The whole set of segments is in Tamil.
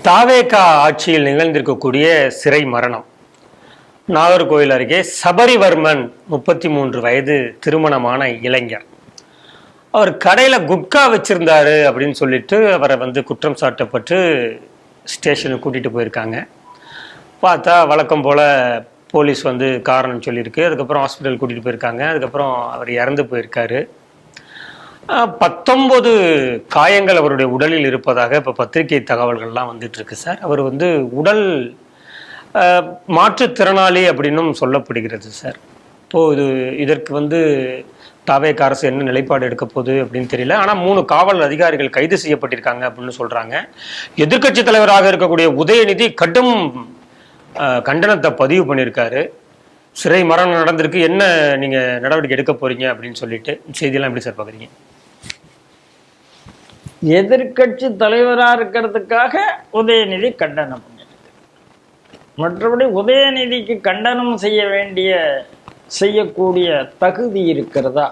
தாவேகா ஆட்சியில் நிகழ்ந்திருக்கக்கூடிய சிறை மரணம். நாகர்கோவில் அருகே சபரிவர்மன் 33 வயது திருமணமான இளைஞர். அவர் கடையில் குட்கா வச்சிருந்தாரு அப்படின்னு சொல்லிட்டு அவரை குற்றம் சாட்டப்பட்டு ஸ்டேஷனுக்கு கூட்டிகிட்டு போயிருக்காங்க. பார்த்தா வழக்கம் போல் போலீஸ் காரணம் சொல்லியிருக்கு. அதுக்கப்புறம் ஹாஸ்பிட்டல் கூட்டிகிட்டு போயிருக்காங்க. அதுக்கப்புறம் அவர் இறந்து போயிருக்காரு. 19 காயங்கள் அவருடைய உடலில் இருப்பதாக இப்போ பத்திரிகை தகவல்கள்லாம் வந்துட்டுருக்கு சார். அவர் உடல் மாற்றுத்திறனாளி அப்படின்னும் சொல்லப்படுகிறது சார். இப்போது இதற்கு தாவேகா அரசு என்ன நிலைப்பாடு எடுக்க போகுது அப்படின்னு தெரியல. ஆனால் 3 காவல் அதிகாரிகள் கைது செய்யப்பட்டிருக்காங்க அப்படின்னு சொல்கிறாங்க. எதிர்க்கட்சி தலைவராக இருக்கக்கூடிய உதயநிதி கடும் கண்டனத்தை பதிவு பண்ணியிருக்காரு. சிறை மரணம் நடந்திருக்கு, என்ன நீங்கள் நடவடிக்கை எடுக்க போகிறீங்க அப்படின்னு சொல்லிட்டு செய்தியெல்லாம் எப்படி சார் பார்க்குறீங்க? எதிர்கட்சி தலைவராக இருக்கிறதுக்காக உதயநிதி கண்டனம் பண்ணியிருக்கு. மற்றபடி உதயநிதிக்கு கண்டனம் செய்யக்கூடிய தகுதி இருக்கிறதா?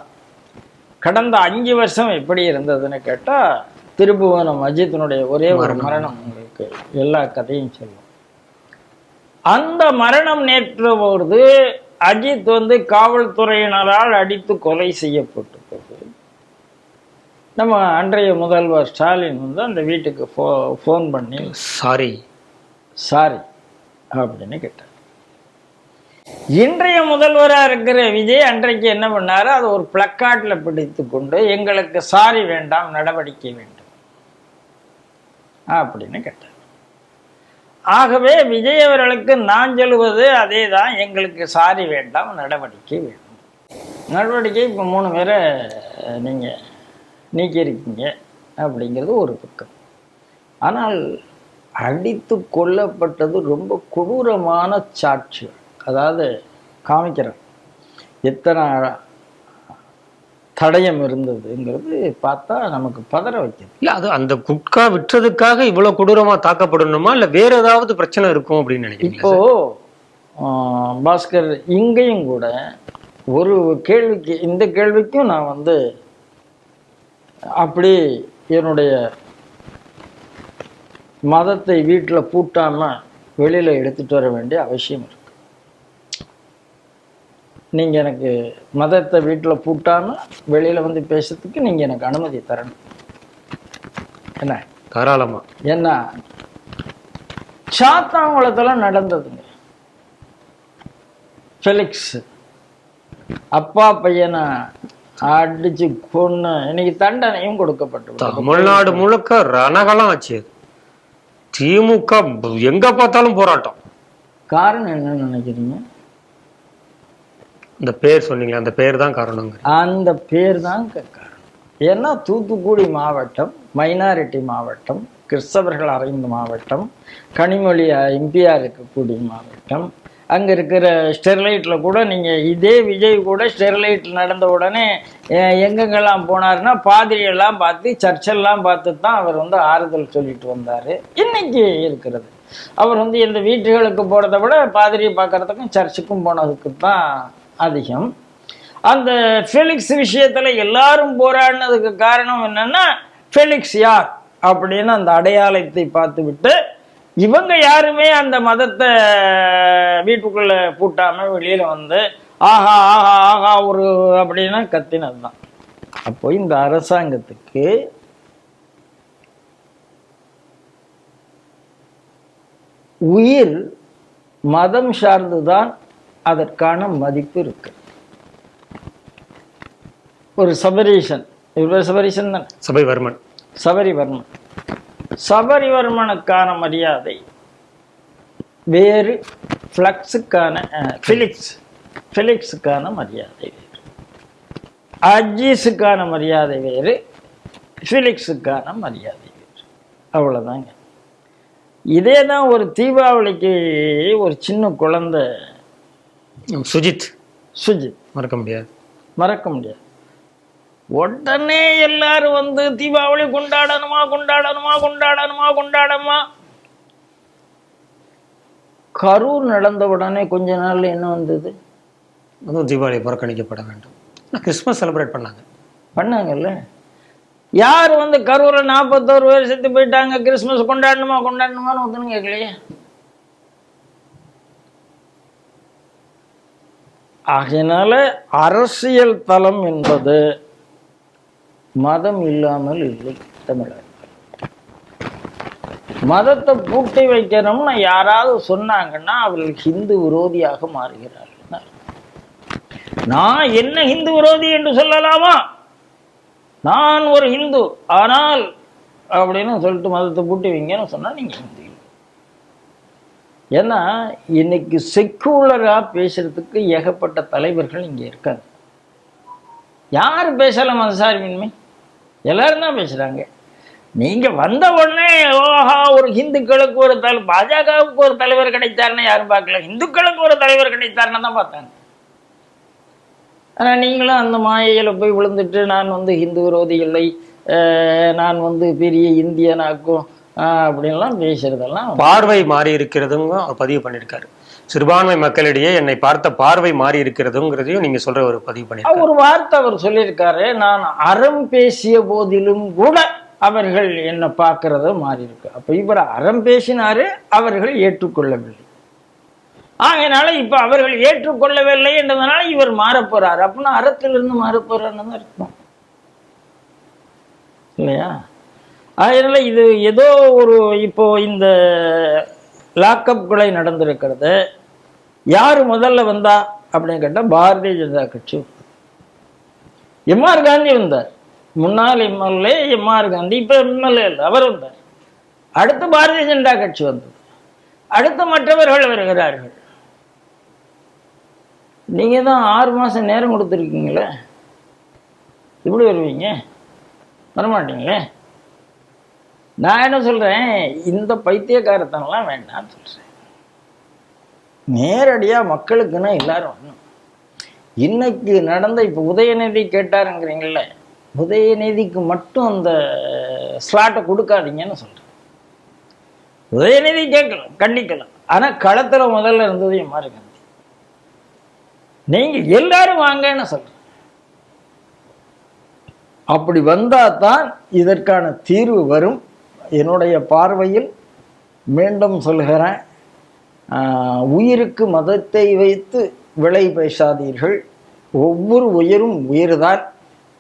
கடந்த 5 வருஷம் எப்படி இருந்ததுன்னு கேட்டால், திருபுவனம் அஜித்தினுடைய ஒரே ஒரு மரணம் உங்களுக்கு எல்லா கதையும் சொல்லும். அந்த மரணம் நேற்று பொழுது அஜித் காவல்துறையினரால் அடித்து கொலை செய்யப்பட்டது. நம்ம அன்றைய முதல்வர் ஸ்டாலின் அந்த வீட்டுக்கு ஃபோன் பண்ணி சாரி அப்படின்னு கேட்டார். இன்றைய முதல்வராக இருக்கிற விஜய் அன்றைக்கு என்ன பண்ணாரு, அது ஒரு பிளக்கார்டில் பிடித்து கொண்டு எங்களுக்கு சாரி வேண்டாம், நடவடிக்கை வேண்டும் அப்படின்னு கேட்டார். ஆகவே விஜய் அவர்களுக்கு நான் சொல்லுவது அதே தான், எங்களுக்கு சாரி வேண்டாம், நடவடிக்கை வேண்டும். நடவடிக்கை இப்போ 3 பேரை நீங்கள் நீக்கியிருக்கீங்க அப்படிங்கிறது ஒரு பக்கம். ஆனால் அடித்து கொல்லப்பட்டது ரொம்ப கொடூரமான சாட்சிகள். அதாவது காமிக்கிறேன் எத்தனை தடயம் இருந்ததுங்கிறது பார்த்தா நமக்கு பதற வைக்கிறது. இல்லை, அது அந்த குட்கா விற்றதுக்காக இவ்வளோ கொடூரமாக தாக்கப்படணுமா, இல்லை வேற ஏதாவது பிரச்சனை இருக்கும் அப்படின்னு நினைக்கிறேன். இப்போ பாஸ்கர் இங்கேயும் கூட ஒரு கேள்விக்கு, இந்த கேள்விக்கும் நான் அப்படி என்னுடைய மதத்தை வீட்டில் பூட்டாம வெளியில எடுத்துட்டு வர வேண்டிய அவசியம் இருக்கு. நீங்க எனக்கு மதத்தை வீட்டில் பூட்டாம வெளியில பேசுறதுக்கு நீங்க எனக்கு அனுமதி தரணும். என்ன தாராளமா. என்ன சாத்தாங்குளத்துல நடந்ததுங்க. ஃபெலிக்ஸ் அப்பா பையனை அடிச்சு கொன்னு இன்னைக்கு தண்டனையும் கொடுக்கப்பட்டு தமிழ்நாடு முழுக்க ரணகலம் ஆச்சு. திமுக எங்க பார்த்தாலும் போராட்டம். காரணம் என்னன்னு நினைக்கிறீங்க? இந்த பேர் சொன்னீங்களா, அந்த பேர் தான் காரணம். அந்த பேர் தான் காரணம். ஏன்னா தூத்துக்குடி மாவட்டம் மைனாரிட்டி மாவட்டம், கிறிஸ்தவர்கள் அறைந்த மாவட்டம், கனிமொழி எம்பிஆர் இருக்கக்கூடிய மாவட்டம். அங்கே இருக்கிற ஸ்டெர்லைட்டில் கூட நீங்கள் இதே விஜய் கூட ஸ்டெர்லைட் நடந்த உடனே எங்கெங்கெல்லாம் போனாருன்னா பாதிரியெல்லாம் பார்த்து சர்ச்செல்லாம் பார்த்து தான் அவர் ஆறுதல் சொல்லிட்டு வந்தார். இன்னைக்கு இருக்கிறது அவர் எந்த வீட்டுகளுக்கு போகிறத விட பாதிரியை பார்க்கறதுக்கும் சர்ச்சுக்கும் போனதுக்கு தான் அதிகம். அந்த ஃபெலிக்ஸ் விஷயத்தில் எல்லாரும் போராடினதுக்கு காரணம் என்னென்னா, ஃபெலிக்ஸ் யார் அப்படின்னு அந்த அடையாளத்தை பார்த்து விட்டு இவங்க யாருமே அந்த மதத்தை வீட்டுக்குள்ள பூட்டாம வெளியில ஆஹா ஆஹா ஆஹா ஒரு அப்படின்னா கத்தினது தான். அப்போ இந்த அரசாங்கத்துக்கு உயிர் மதம் சார்ந்துதான் அதற்கான மதிப்பு இருக்கு. ஒரு சபரீஷன், இவர் சபரீஷன் தானே, சபரிவர்மன், சபரிவர்மனுக்கான மரியாதை வேறு, ஃபெலிக்ஸுக்கான மரியாதை வேறு, அஜீஸுக்கான மரியாதை வேறு, ஃபெலிக்ஸுக்கான மரியாதை வேறு. அவ்வளோதாங்க. இதே தான் ஒரு தீபாவளிக்கு ஒரு சின்ன குழந்தை சுஜித் மறக்க முடியாது. உடனே எல்லாரும் தீபாவளி கொண்டாடணுமா. கரூர் நடந்த உடனே கொஞ்ச நாள்ல என்ன வந்தது, தீபாவளி புறக்கணிக்கப்பட வேண்டும், கிறிஸ்மஸ் செலிப்ரேட் பண்ணாங்கல்ல. யார் வந்து கரூரில் 41 பேர் செத்து போயிட்டாங்க, கிறிஸ்மஸ் கொண்டாடணுமான்னு ஒருத்தனும் கேட்கலையே. ஆகையினால அரசியல் தளம் என்பது மதம் இல்லாமல் இல்லை. தமிழர் மதத்தை பூட்டி வைக்கணும்னு யாராவது சொன்னாங்கன்னா அவர்கள் ஹிந்து விரோதியாக மாறுகிறார்கள். நான் என்ன ஹிந்து விரோதி என்று சொல்லலாமா? நான் ஒரு ஹிந்து, ஆனால் அப்படின்னு சொல்லிட்டு மதத்தை பூட்டி வைங்கன்னு சொன்னா நீங்க ஹிந்து. ஏன்னா இன்னைக்கு செக்குலரா பேசுறதுக்கு ஏகப்பட்ட தலைவர்கள் இங்க இருக்காங்க. யார் பேசலாம் மதசார்பின்மை? எல்லாரும் தான் பேசுறாங்க. நீங்க வந்த உடனே ஓஹா ஒரு ஹிந்துக்களுக்கு ஒரு பாஜகவுக்கு ஒரு தலைவர் கிடைத்தாருன்னு யாரும் பார்க்கல, இந்துக்களுக்கு ஒரு தலைவர் கிடைத்தாருன்னு தான் பார்த்தாங்க. ஆனா நீங்களும் அந்த மாயையில போய் விழுந்துட்டு நான் வந்து ஹிந்து விரோதி இல்லை, நான் வந்து பெரிய இந்தியனாக்கும் அப்படின்லாம் பேசுறதெல்லாம் பார்வை மாறி இருக்கிறதுங்க அவர் பதிவு பண்ணியிருக்காரு. சிறுபான்மை மக்களிடையே என்னை பார்த்த பார்வை மாறி இருக்கிறதுங்கிறதையும் நீங்க சொல்ற ஒரு பதிவு பண்ணிருக்காரு. ஒரு வார்த்தை அவர் சொல்லியிருக்காரு, நான் அறம் பேசிய போதிலும் கூட அவர்கள் என்ன பார்க்கறத மாறி இருக்கு. அப்ப இவர் அறம் பேசினாரு, அவர்கள் ஏற்றுக்கொள்ளவில்லை. ஆகையினால இப்ப அவர்கள் ஏற்றுக்கொள்ளவில்லை என்றதுனால இவர் மாறப்போறாரு. அப்படின்னா அறத்திலிருந்து மாறப்போறாருன்னு தான் இருக்கும் இல்லையா? அதனால இது ஏதோ ஒரு இப்போ இந்த லாக்அப் கொலை நடந்திருக்கிறது. யாரு முதல்ல வந்தா அப்படின்னு கேட்டா பாரதிய ஜனதா கட்சி. எம்ஆர் காந்தி வந்தார், முன்னாள் எம்எல்ஏ எம்ஆர் காந்தி, இப்ப எம்எல்ஏ இல்லை, அவர் வந்தார். அடுத்து பாரதிய ஜனதா கட்சி வந்தது, அடுத்து மற்றவர்கள் வருகிறார்கள். நீங்க தான் 6 மாசம் நேரம் கொடுத்துருக்கீங்களே, இப்படி வருவீங்க? வரமாட்டீங்களே. நான் என்ன சொல்றேன், இந்த பைத்தியக்காரத்தனெல்லாம் வேண்டாம்னு சொல்றேன். நேரடியா மக்களுக்குன்னா எல்லாரும் வரணும். இன்னைக்கு நடந்த இப்ப உதயநிதி கேட்டாருங்கிறீங்கள, உதயநிதிக்கு மட்டும் அந்த ஸ்லாட்டை கொடுக்காதீங்கன்னு சொல்றேன். உதயநிதி கேட்கலாம், கண்டிக்கலாம். ஆனா களத்துல முதல்ல இருந்தது எம்ஆர் காந்தி. நீங்க எல்லாரும் வாங்கன்னு சொல்றேன். அப்படி வந்தா தான் இதற்கான தீர்வு வரும். என்னுடைய பார்வையில் மீண்டும் சொல்கிறேன், உயிருக்கு மதத்தை வைத்து விலை பேசாதீர்கள். ஒவ்வொரு உயிரும் உயிர்தான்.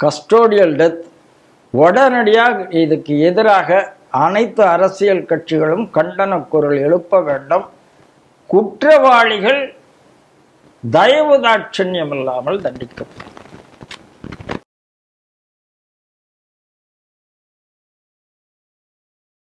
Custodial death. உடனடியாக இதுக்கு எதிராக அனைத்து அரசியல் கட்சிகளும் கண்டன குரல் எழுப்ப வேண்டும். குற்றவாளிகள் தயவு தாட்சண்யம் இல்லாமல் தண்டிக்கப்படும்.